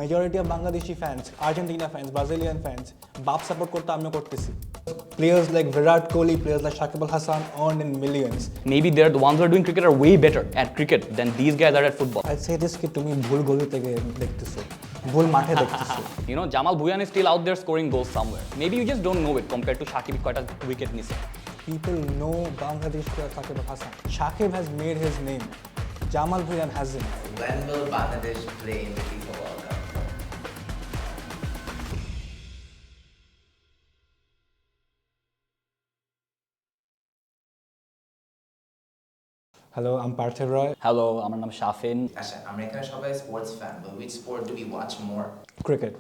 majority of Bangladeshi fans, Argentina fans, Brazilian fans, BAP support korte amio kortesi. Players like Virat Kohli, players like Shakib Al Hasan earn in millions. Maybe they're the ones who are doing cricket are way better at cricket than these guys are at football. I'd say this ki tumi bhul goli teke dekhteso. Bhul mathe dekhteso. You know, Jamal Bhuyan is still out there scoring goals somewhere. Maybe you just don't know it compared to Shakib quite a wicket nise. People know Bangladesh player Shakib Al Hasan. Shakib has made his name. Jamal Bhuyan hasn't. When will Bangladesh play in the FIFA World Cup? Hello, I'm Parthiv Roy. Hello, আমার নাম শাফিন। আচ্ছা, আমরা এখানে সবাই sports fan, but which sport do we watch more? Cricket.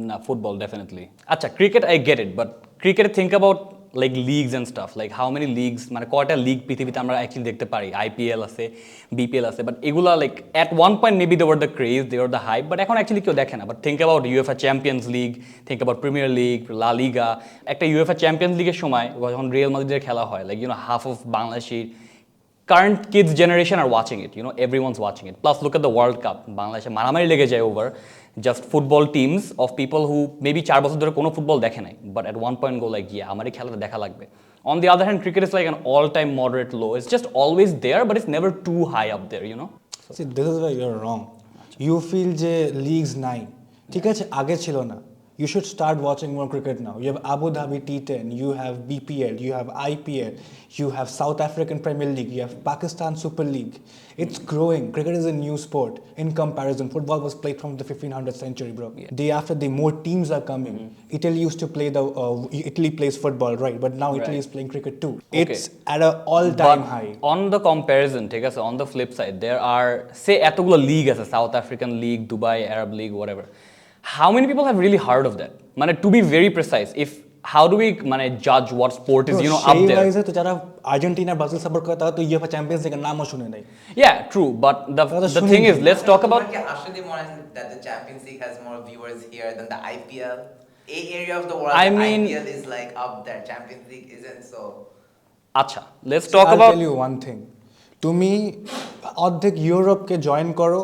না, football definitely. আচ্ছা, cricket I get it, but cricket think about like leagues and stuff, like how many leagues, মানে কয়টা লিগ পৃথিবীতে আমরা অ্যাকচুয়ালি দেখতে পারি। IPL আছে, BPL আছে, but এগুলা like at one point maybe they were the craze, they were the hype, but এখন অ্যাকচুয়ালি কেউ দেখে না। But think about UEFA Champions League, think about Premier League, La Liga. একটা UEFA Champions League এর সময় যখন Real মাদ্রিদের খেলা হয়, like you know half of Bangladeshi current kids generation are watching it, you know, everyone's watching it. Plus look at the World Cup, বাংলাদেশে মারামারি লেগে যায় over just football teams of people who maybe 4 বছর ধরে কোনো football দেখে নাই, but at one point go like, yeah, আমার এই খেলাটা দেখা লাগবে. On the other hand, cricket is like an all-time moderate low. It's just always there, but it's never too high up there, you know. See, this is where you're wrong. You feel যে leagues নাই, ঠিক আছে, আগে ছিল না. You should start watching more cricket now. You have Abu Dhabi T10, you have BPL, you have IPL, you have South African Premier League, you have Pakistan Super League. It's growing. Cricket is a new sport in comparison. Football was played from the 1500th century, bro. Yeah. Day after day, more teams are coming. Italy used to play Italy plays football, right? But now Italy is playing cricket too. Okay. It's at an all-time high. On the comparison, ঠিক আছে, on the flip side, there are, say, এতগুলো league আছে, South African League, Dubai Arab League, whatever. How many people have really heard of that? মানে to be very precise, if how do we মানে judge what sport is, you know, up there? সেই তো যারা Argentina Brazil support করে তারা তো UEFA champions লিগের নামও শুনে নাই। Yeah, true, but the thing is, let's talk about Actually, more that the Champions League has more viewers here than the IPL. A area of the world, I mean, IPL is like up there. Champions League isn't so. আচ্ছা, let's talk about. I'll tell you one thing. তুমি অর্ধেক ইউরোপকে join করো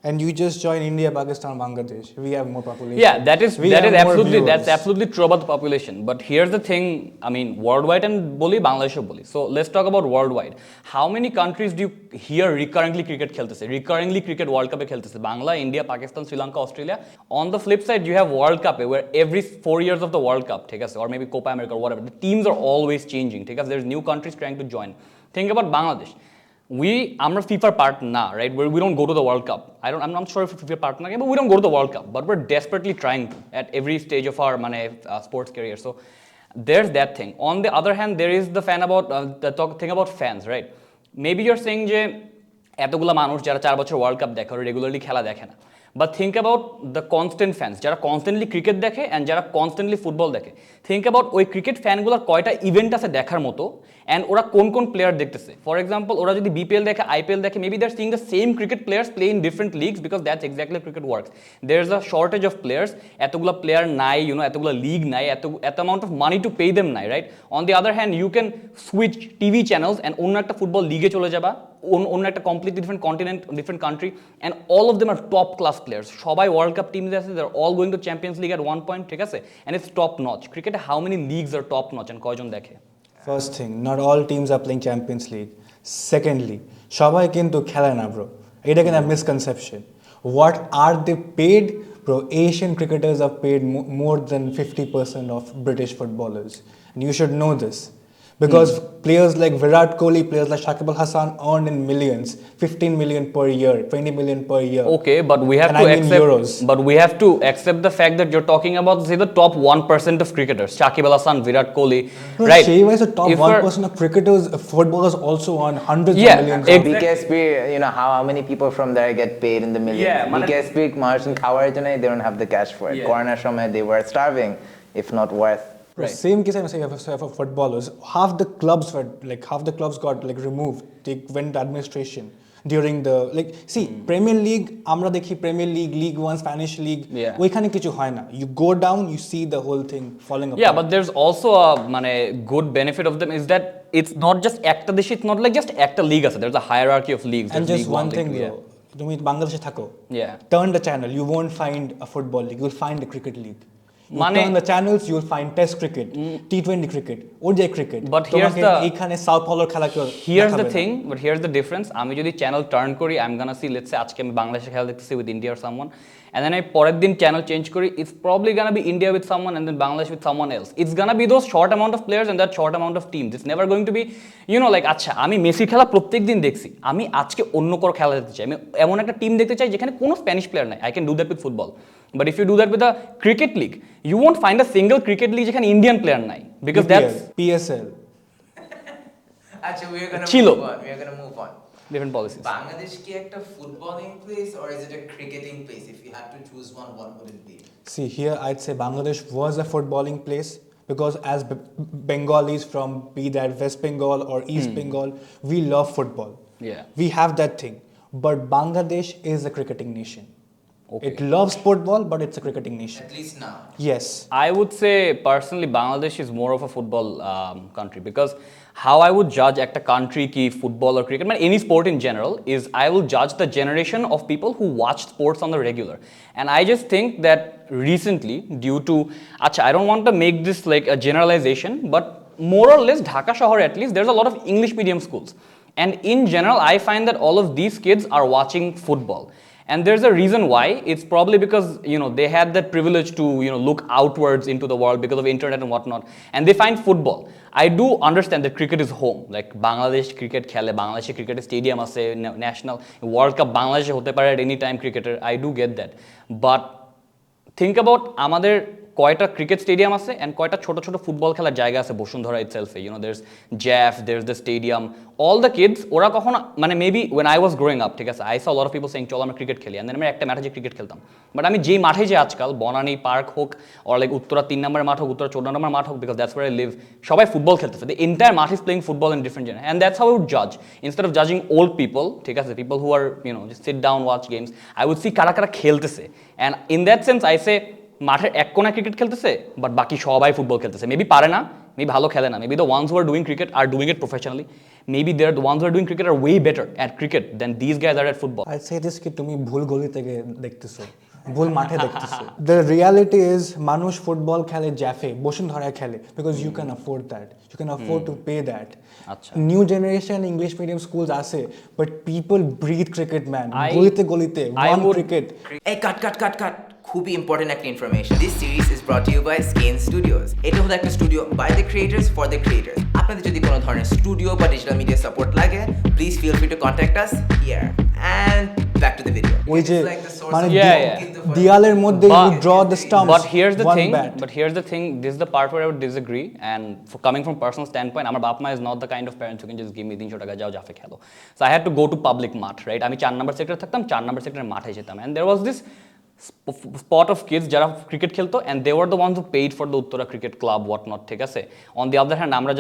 and you just join India, Pakistan, Bangladesh. We have more population. Yeah, that's absolutely true about the population. But here's the thing, I mean, worldwide and boli, Bangladesh boli. So let's talk about worldwide. How many countries do you hear recurrently cricket kheltese? Recurrently cricket World Cup e kheltese? Bangla, India, Pakistan, Sri Lanka, Australia. On the flip side, you have World Cup where every 4 years of the World Cup, ঠিক আছে, or maybe Copa America or whatever, the teams are always changing. ঠিক আছে, there's new countries trying to join. Think about Bangladesh. আমরা FIFA part না, right? We don't go to the World Cup. I'm not sure if FIFA part na, but we don't go to the World Cup. But we're desperately trying to at every stage of our sports career. So there's that thing. On the other hand, there is the thing about fans, right? Maybe you're saying যে এতগুলা মানুষ যারা 4 বছর world cup দেখে regularly খেলা দেখে না। But think about the constant fans, যারা constantly cricket দেখে and যারা constantly football দেখে. Think about ওই ক্রিকেট ফ্যানগুলোর কয়টা ইভেন্ট আছে দেখার মতো and ওরা কোন কোন প্লেয়ার দেখতেছে. For example, ওরা যদি BPL দেখে, IPL দেখে, maybe they're seeing the same cricket players play in different leagues because that's exactly how cricket works. There's a shortage of players, এতগুলা প্লেয়ার নাই, you know, এতগুলা লিগ নাই, এত amount of money to pay them নাই, right? On the other hand, you can switch TV channels and অন্য একটা football লিগে চলে যাবা, অন্য একটা completely different continent, different country, and all of them are top class players. সবাই world cup টিমে আছে, they're all going to Champions League at one point, ঠিক আছে? And it's top notch. Cricket, how many leagues are top notch and কয়জন দেখে? First thing, not all teams are playing Champions League. Secondly, সবাই কিন্তু খেলে না, bro. এটা কিন্তু misconception. What are they paid? Bro, Asian cricketers are paid more than 50% of British footballers. And you should know this. Because players like Virat Kohli, players like Shakib Al Hasan earn in millions, 15 million per year, 20 million per year. Okay, but we have to accept the fact that you're talking about, say, the top 1% of cricketers, Shakib Al Hasan, Virat Kohli, no, right? The top 1% of cricketers, footballers also earn hundreds of millions. BKSP, you know, how many people from there get paid in the millions? Yeah, BKSP, Martin Khawar, they don't have the cash for it. Corner Shome, they were starving, if not worth. Right. Same case I say for footballers. Half the clubs got like removed. They went to administration during the Premier League. Amra dekhi Premier League, League One, Spanish League. ওইখানে কিছু হয় না. You go down, you see the whole thing falling apart. Yeah, but there's also a good benefit of them is that it's not just একটা দেশে, it's not like just একটা league আছে. There's a hierarchy of leagues. And just one thing though, তুমি বাংলাদেশে থাকো, Yeah. turn the channel, you won't find a football league, you'll find a cricket league. You মানে- turn the channels, you'll find test cricket, T20 cricket, ODI cricket. But here's তোমাকে the- এইখানে south পলোর খেলা কেউ Here's দেখাবে the না। thing, but here's the difference. আমি যদি channel turn করি, I'm gonna see, let's say আজকে আমি বাংলাদেশে খেলা দেখতেছি with India or someone, and then I পরের দিন চ্যানেল চেঞ্জ করি, it's probably gonna be India with someone and then Bangladesh with someone else. It's gonna be those short amount of players and that short amount of teams. It's never going to be, you know, like আচ্ছা আমি মেসির খেলা প্রত্যেক দিন দেখছি, আমি আজকে অন্য কোনো খেলা দেখতে চাই, আমি এমন একটা টিম দেখতে চাই যেখানে কোনো স্প্যানিশ প্লেয়ার নাই। I can do that with football. But if you do that with a cricket league, you won't find a single cricket league যেখানে ইন্ডিয়ান প্লেয়ার নাই, because that's PSL. Actually, we're gonna Chilo. move on. We're gonna move on. different policies. Bangladesh ki ekta footballing place or is it a cricketing place? If you had to choose one, what would it be? See, here I'd say Bangladesh was a footballing place because as Bengalis from be that West Bengal or East Bengal, we love football. Yeah. We have that thing. But Bangladesh is a cricketing nation. Okay. It loves football, but it's a cricketing nation. At least now. Yes. I would say personally Bangladesh is more of a football country because how I would judge একটা country ki football or cricket, any sport in general, is I will judge the generation of people who watch sports on the regular. And I just think that recently, due to, I don't want to make this like a generalization, but more or less Dhaka Shahar at least, there's a lot of English medium schools. And in general, I find that all of these kids are watching football. And there's a reason why. It's probably because, they had that privilege to, look outwards into the world because of internet and whatnot. And they find football. I do understand that cricket is home. Like Bangladesh cricket khele, Bangladesh cricket stadium ase, national World Cup Bangladesh hote pare at any time cricketer. I do get that. But think about আমাদের কয়টা cricket stadium আছে and কয়টা ছোট ছোট football খেলার জায়গা আছে বসুন্ধরা ইটসেলফে, there's জ্যাফ, there's the stadium, all the kids, ওরা কখনো maybe when I was growing up, ঠিক আছে, I saw a lot of people saying চলো আমরা ক্রিকেট খেলি, and then আমরা একটা মাঠে যে ক্রিকেট খেলতাম, বাট আমি যেই মাঠে যে আজকাল বনানী পার্ক হোক or like উত্তরা 3 নম্বর মাঠ হোক, উত্তরা 14 নম্বর মাঠ হোক, because that's where I live, সবাই ফুটবল খেলতেছে, the entire মাঠ is playing football in different genre, and that's how I would judge instead of judging old people, ঠিক আছে, people who are just sit down watch games, I would see কারা কারা খেলতেছে, and in that sense I say মাঠের এক কোণা cricket খেলতেছে but বাকি সবাই ফুটবল খেলতেছে, মেবি পারে না, মেবি ভালো খেলে না, maybe the ones who are doing cricket আর doing it professionally, maybe they are the ones who are doing cricket are way better at cricket than this guys are at football. I'd say this কি তুমি ভুল গলি থেকে দেখতেছো, ভুল মাঠে দেখতেছো। The reality is মানুষ ফুটবল খেলে জ্যাফে, বসুন্ধরায় খেলে, because you can afford that, you can afford to pay that. আচ্ছা, new generation English medium schools আছে, but people breathe cricket man, গলিতে গলিতে ওয়ান ক্রিকেট। এই কাট খুবই ইম্পর্টেন্ট একটা information. This series is brought you by scan studios. এটা হলো একটা studio by the creators for the creators. আপনাদের যদি কোনো ধরনের স্টুডিও বা ডিজিটাল মিডিয়া সাপোর্ট লাগে, please feel free to contact us here. And back to the video. ওই যে মানে দেয়ালের মধ্যে you draw the stumps, but here's the one thing bat. but here's the thing, this is the part where I would disagree, and for coming from personal standpoint, আমার বাপ মা is not the kind of parents who can just give me 300 টাকা যাও জাফে খেলো, so I had to go to public মাঠ, right? আমি 4 নম্বর সেক্টরে থাকতাম, 4 নম্বর সেক্টরের মাঠে যেতাম, and there was this spot of kids যারা ক্রিকেট খেলতো, and they were the ones who paid for the Uttara cricket club what not, ঠিক আছে? on the other hand আমরা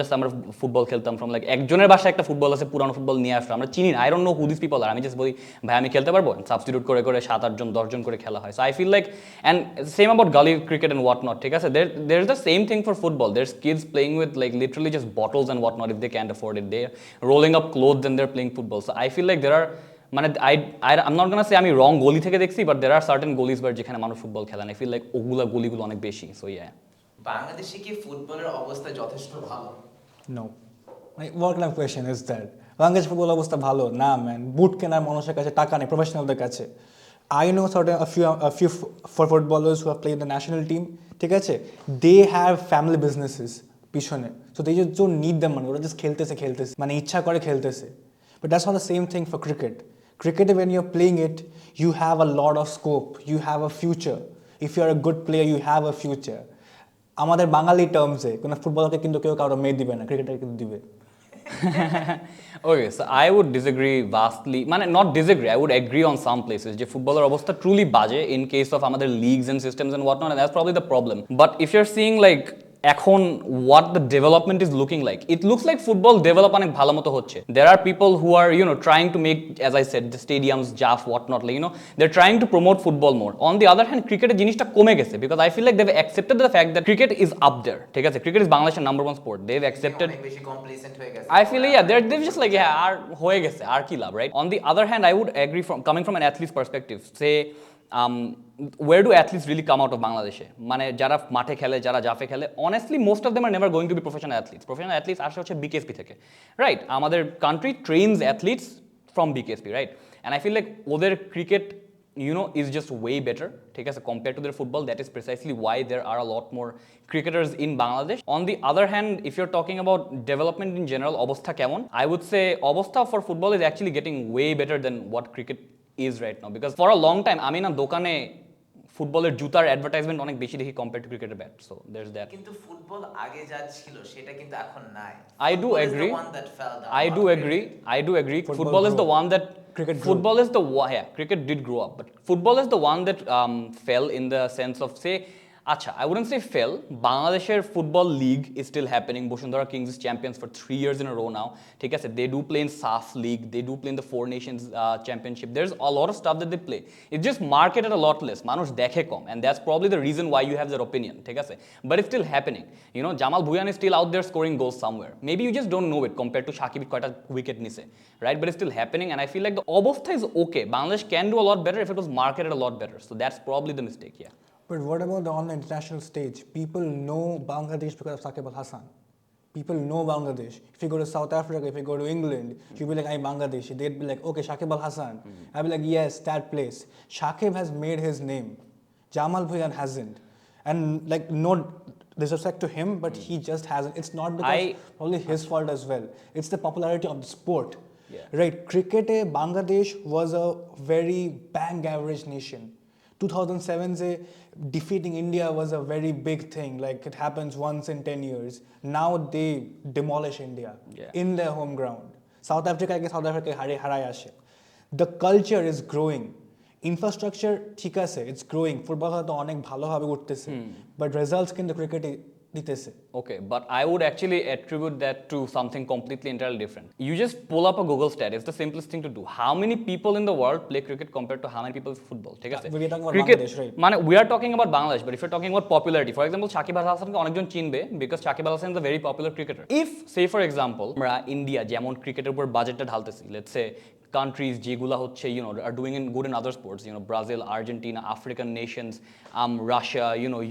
ফুটবল খেলতাম from like একজনের বাসায় একটা ফুটবল আছে, পুরানো ফুটবল নিয়ে আসতো, আমরা চিনি না, I don't know who these people are, আমি জাস্ট বলি ভাই আমি খেলতে পারবো, সাবস্টিটিউট করে করে 7-8 জন 10 জন করে খেলা হয়, so I feel like, and same about gully cricket and what not, ঠিক আছে? there's the same thing for football, there's kids playing with like literally just bottles and what not if they can't afford it, they're rolling up clothes and they're playing football, so I feel like there are I'm not gonna say আমি রং গলি থেকে দেখছি, but there are certain গলিজ where যেখানে মানুষ football খেলে, I feel like ওগুলা গলিগুলো অনেক বেশি, so yeah. বাংলাদেশে কি ফুটবলের অবস্থা যথেষ্ট ভালো? No. Like, what kind of question is that? Bangladesh football অবস্থা ভালো না, ম্যান। বুট কেনার মানুষের কাছে টাকা নেই, প্রফেশনালদের কাছে। I know a few footballers who have played in the national team, ঠিক আছে? They have family businesses পিছনে, so they just don't need the money, ওরা just খেলতেছে, মানে ইচ্ছা করে খেলতেছে। But that's not the same thing for cricket. Cricket, when you're playing it, you have a lot of scope, you have a future. If you're a good player, you have a future. আমাদের বাঙালি টার্মসে কোনো ফুটবলারকে কিন্তু কেউ কারো মেয়ে দিবে না, cricketer কিন্তু দিবে। Okay, so I would disagree vastly, not disagree, I would agree on some places যে ফুটবলের অবস্থা truly বাজে in case of আমাদের leagues and systems and whatnot, and that's probably the problem. But if you're seeing like এখন what the development is looking like, it looks like football develop অনেক ভালো মতো হচ্ছে. There are people who are trying to make, as I said, the stadiums jaff whatnot, like they're trying to promote football more. On the other hand, cricket জিনিসটা কমে গেছে because I feel like they've accepted the fact that cricket is up there. ঠিক আছে, cricket is Bangladesh's number one sport. They've accepted. অনেক বেশি complacent হয়ে গেছে। I feel like, yeah, they've just like, yeah, আর হয়ে গেছে আর কি লাভ, right? On the other hand, I would agree, from coming from an athlete's perspective, say where do athletes really come out of Bangladesh? মানে যারা মাঠে খেলে, যারা জাফে খেলে, honestly most of them are never going to be professional athletes. Professional athletes আসে হচ্ছে BKSP থেকে, right? আমাদের country trains athletes from BKSP, right? And I feel like ওদের cricket is just way better, ঠিক আছে, compared to their football. That is precisely why there are a lot more cricketers in Bangladesh. On the other hand, if you're talking about development in general, অবস্থা কেমন? I would say অবস্থা for football is actually getting way better than what cricket is right now, because for a long time আমি না দোকানে ফুটবলের জুতার advertisement অনেক বেশি দেখি কম্পেয়ার টু ক্রিকেটের ব্যাট, সো দেয়ারস দ্যাট। কিন্তু ফুটবল আগে যা ছিল সেটা কিন্তু এখন নাই। I do agree. I do agree. Football is the one that cricket grew. football is the one, yeah, cricket did grow up, but football is the one that fell in the sense of, say, acha, I wouldn't say fell. Bangladesh's football league is still happening. Bosundhara Kings is champions for 3 years in a row now. ঠিক আছে, they do play in SAF league, they do play in the Four Nations championship. There's a lot of stuff that they play. It's just marketed a lot less. মানুষ দেখে কম, and that's probably the reason why you have that opinion. ঠিক আছে, but it's still happening. Jamal Bhuyan is still out there scoring goals somewhere. Maybe you just don't know it compared to Shakib কয়টা wicket নিছে, right? But it's still happening, and I feel like the অবস্থা is okay. Bangladesh can do a lot better if it was marketed a lot better. So that's probably the mistake, yeah. But what about on the international stage? People know Bangladesh because of Shakib Al Hasan. People know Bangladesh. If you go to South Africa, if you go to England, you'll be like, I'm Bangladeshi. They'd be like, okay, Shakib Al Hasan. I'd be like, yes, that place. Shakib has made his name. Jamal Bhuyan hasn't. And like, no disrespect to him, but he just hasn't. It's not because probably his fault as well. It's the popularity of the sport. Yeah. Right? Cricket, Bangladesh was a very bang average nation. 2007 se defeating India was a very big thing, like it happens once in 10 years. Now they demolish India in their home ground. South Africa harai ashe. The culture is growing. Infrastructure ঠিক আছে, it's growing. Football হয়তো অনেক ভালোভাবে উঠতেছে, but results কিন্তু cricket দিতেছে। Okay, but I would actually attribute that to something completely entirely different. You just pull up a Google stat. It's the simplest thing to do. How many people in the world play cricket compared to how many people play football? ঠিক আছে, We're talking about cricket, Bangladesh, right? মানে we are talking about Bangladesh, but if you're talking about popularity, for example, Shakib Al Hasanকে অনেকজন চিনবে because Shakib Al Hasan is a very popular cricketer. If, say for example, আমরা India যেমন ক্রিকেটের উপর বাজেটটা ঢালতেছি, let's say countries যেগুলা হচ্ছে are doing good in other sports, Brazil, Argentina, African nations, Russia,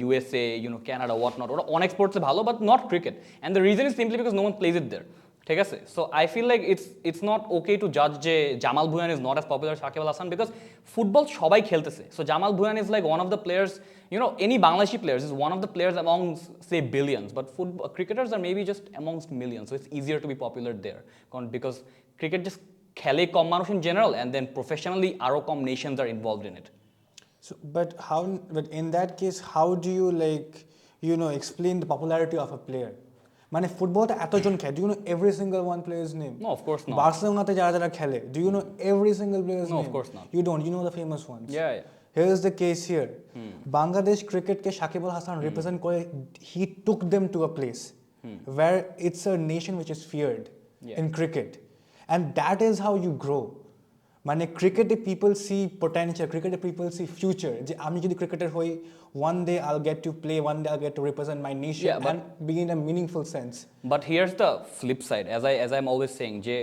USA, Canada, whatnot, ওরা অনেক স্পোর্টসে ভালো, but not cricket, and the reason is simply because no one plays it there. ঠিক আছে, so I feel like it's not okay to judge যে Jamal Bhuyan is not as popular as Shakib Al Hasan because football সবাই খেলতেছে. So Jamal Bhuyan is like one of the players, any Bangladeshi players is one of the players amongst, say, billions, but cricketers are maybe just amongst millions, so it's easier to be popular there because cricket just খেলে কম মানুষ in general, and then professionally আরো কম nations are involved in it. So, but in that case, how do you explain the popularity of a player? মানে ফুটবলটা এতজন খেলে, do you know every single one player's name? No, of course not. বার্সেলোনাতে যারা খেলে, do you know every single player's name? No, of course not. You don't. You know the famous ones. Yeah. Here's the case here. Bangladesh cricketকে Shakib Al Hasan represent করে, he took them to a place where it's a nation which is feared in cricket. And that is how you grow. মানে ক্রিকেটে people C potential, ক্রিকেটে people C future, যে আমি যদি cricketer হই, one day I'll get to play, one day I'll get to represent my nation and be in a meaningful sense. But here's the flip side, as I'm always saying, যে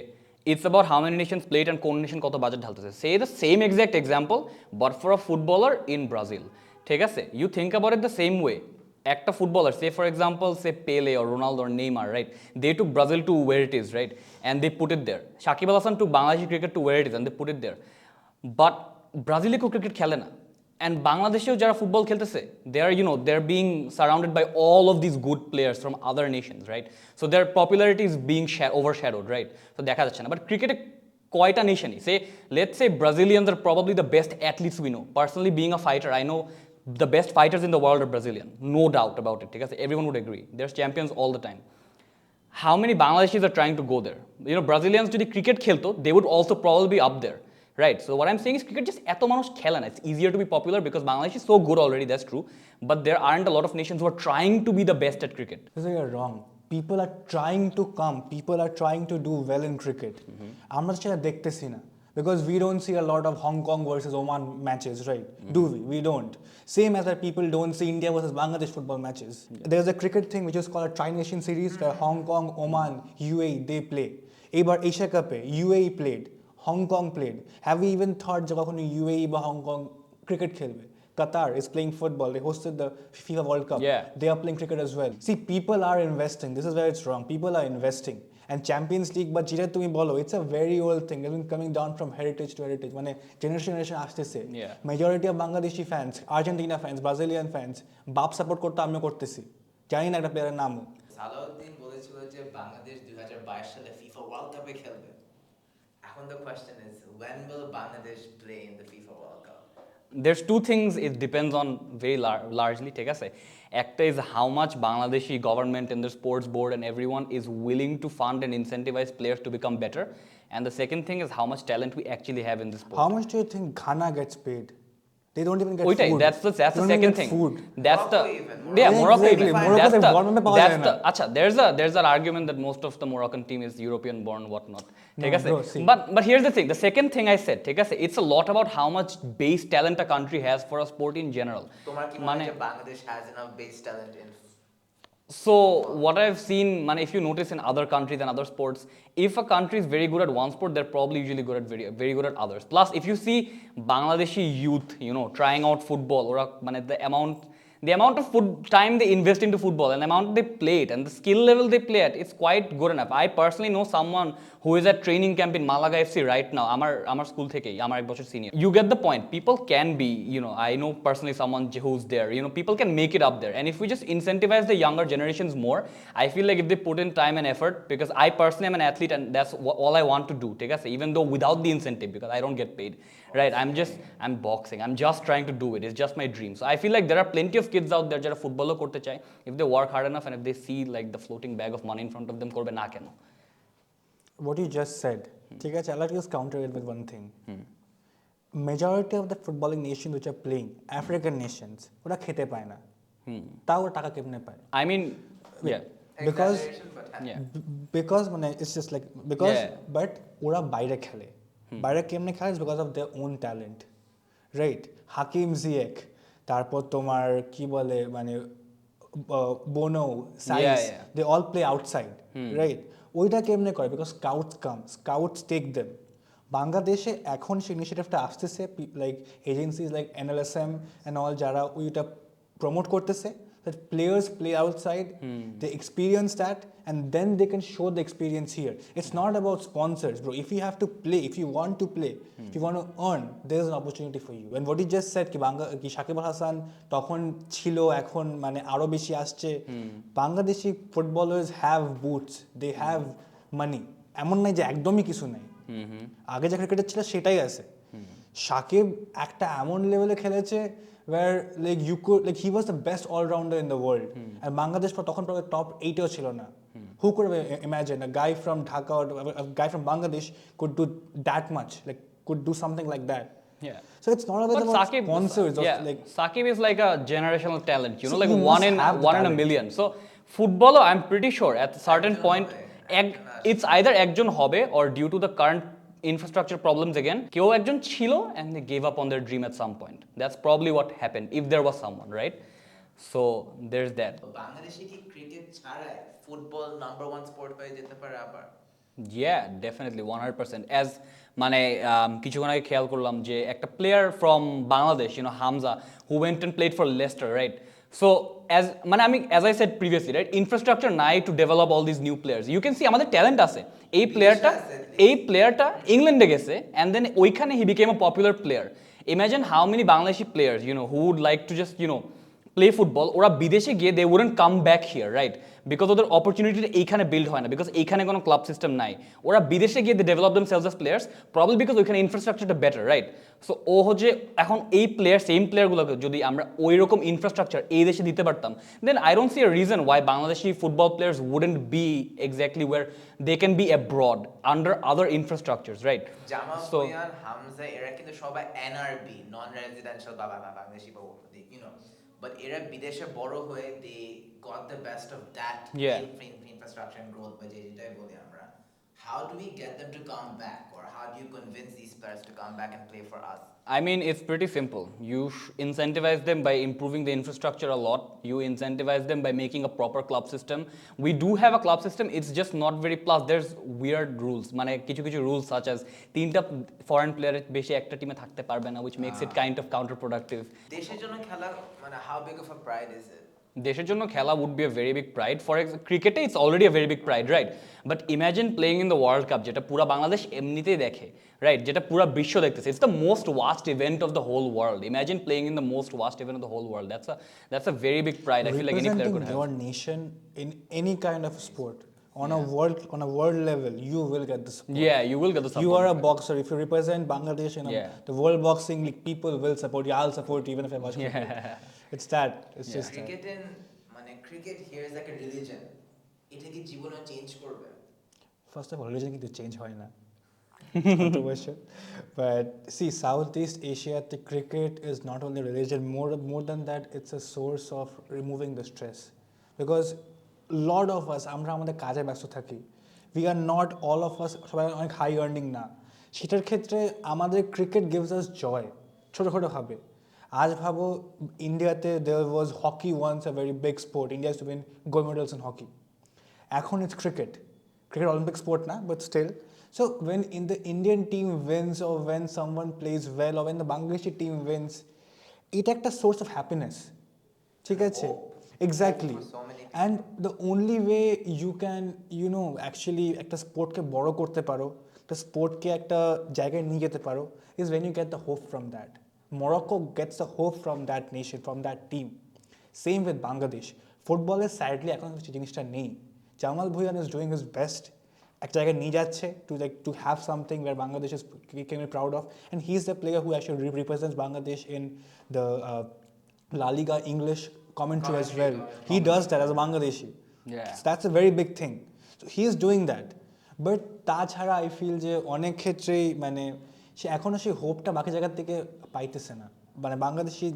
it's about how many nations played and কোন nation কত budget ঢালতেছে. Say the same exact example but for a footballer in Brazil. ঠিক আছে, you think about it the same way. একটা footballer, say for example, say Pele or Ronaldo or Neymar, right? They took Brazil to where it is, right? And they put it there. Shakib Al Hasan took Bangladeshi cricket to where it is and they put it there. But Brazil ko cricket খেলে না, and Bangladeshও যারা football খেলতেছে, they are they're being surrounded by all of these good players from other nations, right? So their popularity is being overshadowed, right? So দেখা যাচ্ছে না. But cricket কয়টা নেশনই, say let's say Brazilians are probably the best athletes we know. Personally, being a fighter, I know the best fighters in the world are Brazilian, no doubt about it. Everyone would agree. They're champions all the time. How many Bangladeshis are trying to go there? Brazilians যদি cricket খেলতো, they would also probably be up there. right? So what I'm saying is cricket just এত মানুষ খেলে না. It's easier to be popular because Bangladesh is so good already, that's true. But there aren't a lot of nations who are trying to be the best at cricket. This is you're wrong. People are trying to come. People are trying to do well in cricket. আমরা সেটা দেখতেছি না. Because we don't see a lot of Hong Kong versus Oman matches, right? Do we? We don't. Same as that people don't see India versus Bangladesh football matches. There's a cricket thing which is called a Tri-Nation Series where Hong Kong, Oman, UAE, they play. এবার Asia Cup UAE played, Hong Kong played. Have we even thought যে কখনো UAE বা Hong Kong cricket খেলবে? Qatar is playing football. They hosted the FIFA World Cup. Yeah. They are playing cricket as well. See, people are investing. This is where it's wrong. People are investing. And Champions League, but যেটা তুমি বলো, it's a very old thing. It's been coming down from heritage to heritage. মানে generation আসতেছে. Yeah. Majority of Bangladeshi fans, Argentina fans, Brazilian fans, বাপ support করতে আমিও করতেছি। জানি না একটা প্লেয়ারের নামও। সালাউদ্দিন বলেছিল যে বাংলাদেশ 2022 সালে ফিফা ওয়ার্ল্ড কাপে খেলবে। এখন the question is when will Bangladesh play in the FIFA World Cup? There's two things it depends on very largely, ঠিক আছে? একটা is how much Bangladeshi government and the sports board and everyone is willing to fund and incentivize players to become better. And the second thing is how much talent we actually have in this sport. How much do you think Ghana gets paid? They don't even get ওইটাই, food. that's the They don't even second get thing. Food. That's the Morocco even. yeah, Morocco Exactly. even. Morocco That's তে গভর্নমেন্টে পাওয়া যায় না। আচ্ছা, there's an argument that most of the Moroccan team is European born whatnot. ঠিক আছে? bro, see. But here's the thing. The second thing I said, ঠিক আছে? It's a lot about how much base talent a country has for a sport in general. তোমার কি মনে হয় যে Bangladesh has enough base talent in So what I've seen, man, if you notice in other countries and other sports, if a country is very good at one sport, they're probably usually good at very good at others. Plus, if you see Bangladeshi youth, trying out football, or the amount of time they invest into football and the amount they play it and the skill level they play at, it's quite good enough. I personally know someone who is at training camp in Malaga FC right now. Amar school theke, amar ek bochor senior. You get the point. People can be, I know personally someone who's there. People can make it up there. And if we just incentivize the younger generations more, I feel like if they put in time and effort, because I personally am an athlete and that's all I want to do. Take us, even though without the incentive, because I don't get paid. Right? I'm boxing. I'm just trying to do it. It's just my dream. So I feel like there are plenty of kids out there যারা ফুটবলও করতে চায়. If they work hard enough and if they see like the floating bag of money in front of them, করবে না কেন? What you just said, ঠিক আছে, I'll just counter it with one thing. Majority of the footballing nations which are playing, African nations, ওরা খেতে পায় না। তাও ওরা টাকা কেমনে পায়? I mean, yeah. Because exaggeration, but Yeah. because মানে it's just like because Yeah. but ওরা বাইরে খেলে। বাইরে কেমনে খেলে is because of their own talent, right? হাকিম জিয়েক, তারপর তোমার কি বলে মানে বোনো, সাইস, yeah. they all play outside, right? ওইটা কেমনে করে? Because scouts take them. বাংলাদেশে এখন সেই ইনিশিয়েটিভটা আসতেছে, like agencies like NLSM and all যারা ওইটা প্রমোট করতেছে, that players play outside, they experience that, and then they can show the experience here. It's not about sponsors, bro. If you have to play, if you want to play, if you want to earn, there's an opportunity for you. And what you just said, কি সাকিব আল হাসান তখন ছিল, এখন মানে আরো বেশি আসছে। Bangladeshi footballers have boots, they have money. এমন নাই যে একদমই কিছু নাই, আগে যে ক্রিকেটার ছিল সেটাই আছে। সাকিব একটা এমন লেভেলে খেলেছে where like you could like he was the best all-rounder in the world, and Bangladesh তখন probably top 8 ও ছিল না। Who could have imagined a guy from Dhaka or a guy from Bangladesh could do that much, like could do something like that? Yeah. So it's not about sponsors or like Sakib is like a generational talent, See, like he one must in have the one in a talent. million. So footballer, I'm pretty sure at a certain point, it's either একজন হবে or due to the current infrastructure problems again, কেউ একজন ছিল and they gave up on their dream at some point. That's probably what happened if there was someone, right? So there's that. বাংলাদেশে কি cricket ছাড়াই football number 1 sport হয়ে যেতে পারে আবার? Yeah, definitely 100%. As মানে কিছুক্ষণ আগে খেয়াল করলাম যে একটা player from Bangladesh, Hamza, who went and played for Leicester, right? So as I said previously, right, infrastructure নাই to develop all these new players. You can see আমাদের ট্যালেন্ট আছে। এই প্লেয়ারটা ইংল্যান্ডে গেছে and then ওইখানে he became a popular player. Imagine how many Bangladeshi players, who would like to just, play football ওরা বিদেশে গিয়ে they wouldn't come back here right because ওদের অপরচুনিটিটা এইখানে বিল্ড হয় না বিকজ এইখানে কোনো ক্লাব সিস্টেম নাই ওরা বিদেশে গিয়ে they develop themselves as players probably because ওইখানে ইনফ্রাস্ট্রাকচারটা বেটার রাইট সো ও হচ্ছে এখন এই প্লেয়ার সেম প্লেয়ারগুলোকে যদি আমরা ওই রকম ইনফ্রাস্ট্রাকচার এই দেশে দিতে পারতাম then I don't see a reason why Bangladeshi football players wouldn't be exactly where they can be abroad under other infrastructures right Jamal Bhuiyan Hamza এরা কিন্তু সবাই এনআরবি নন রেজিডেন্সিয়াল বাংলাদেশি বা ইউ নো বাট এরা বিদেশে বড় হয়ে they got the best of that infrastructure and growth বা যেটাই বলি আমরা how do we get them to come back or how do you convince these players to come back and play for us? I mean, it's pretty simple. You incentivize them by improving the infrastructure a lot. You incentivize them by making a proper club system. We do have a club system. It's just not very plus. There's weird rules. মানে কিছু কিছু rules such as তিনটা foreign player বেশি একটা টিমে থাকতে পারবে না, which makes it kind of counterproductive. দেশের জন্য খেলা মানে how big of a pride is it? দেশের জন্য খেলা would be a very big pride. For cricket, it's already a very big pride, right? But imagine playing in the World Cup, যেটা পুরা বাংলাদেশ এমনিতেই দেখে, right? যেটা পুরা বিশ্ব দেখতেছে. It's the most watched event of the whole world. Imagine playing in the most watched event of the whole world. That's a very big pride. I feel like any player could have. Representing your nation in any kind of sport on a world level, you will get the support. Yeah, you will get the support. You are a boxer. If you represent Bangladesh in the World Boxing League, people will support you. I'll support you even if I watch cricket. It's that. It's just cricket in মানে cricket here is like a religion. এটা কি জীবনে change করবে? First of all, religion কিন্তু change হয় না. Controversial. But see, Southeast Asia, the cricket is not only religion. More than that, it's a source of removing the stress. Because lot of us, আমরা আমাদের কাজে ব্যস্ত থাকি. We are not all of us সবাই অনেক high earning না. সেটার ক্ষেত্রে আমাদের ক্রিকেট gives us joy. ছোটো ভাবে. আজ ভাবো ইন্ডিয়াতে there was hockey once a very big sport. India used to win gold medals in hockey. এখন it's cricket. Cricket Olympic sport না, but still. So when in the Indian team wins or when someone plays well or when the Bangladeshi team wins, এটা একটা source of happiness. ঠিক আছে? Exactly. And the only way you can, actually একটা স্পোর্টকে বড় করতে পারো, একটা স্পোর্টকে একটা জায়গায় নিয়ে যেতে পারো is when you get the hope from that. Morocco gets the hope from that nation, from that team. Same with Bangladesh. Football sadly এখন জিনিসটা নেই. Jamal Bhuiyan is doing his best. এক জায়গায় নিয়ে যাচ্ছে to have something where Bangladesh can be proud of, and he's the player who actually represents Bangladesh in the La Liga English commentary as well. He does that as a Bangladeshi. Yeah. So that's a very big thing. So he is doing that. But তাছাড়া I feel যে অনেক ক্ষেত্রেই মানে সে এখনো সেই হোপটা বাকি জায়গার থেকে পাইতেছে না, মানে বাংলাদেশি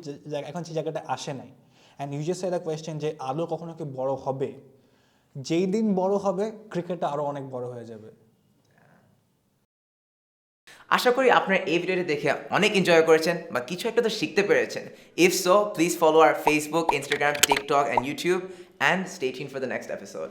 এখন সেই জায়গাটা আসে নাই. And you just said the question যে আদৌ কখনো কি বড় হবে, যেই দিন বড় হবে ক্রিকেটটা আরও অনেক বড় হয়ে যাবে. আশা করি আপনারা এই ভিডিওটি দেখে অনেক এনজয় করেছেন বা কিছু একটা তো শিখতে পেরেছেন. If so please follow our Facebook, Instagram, TikTok and YouTube and stay tuned for the next episode.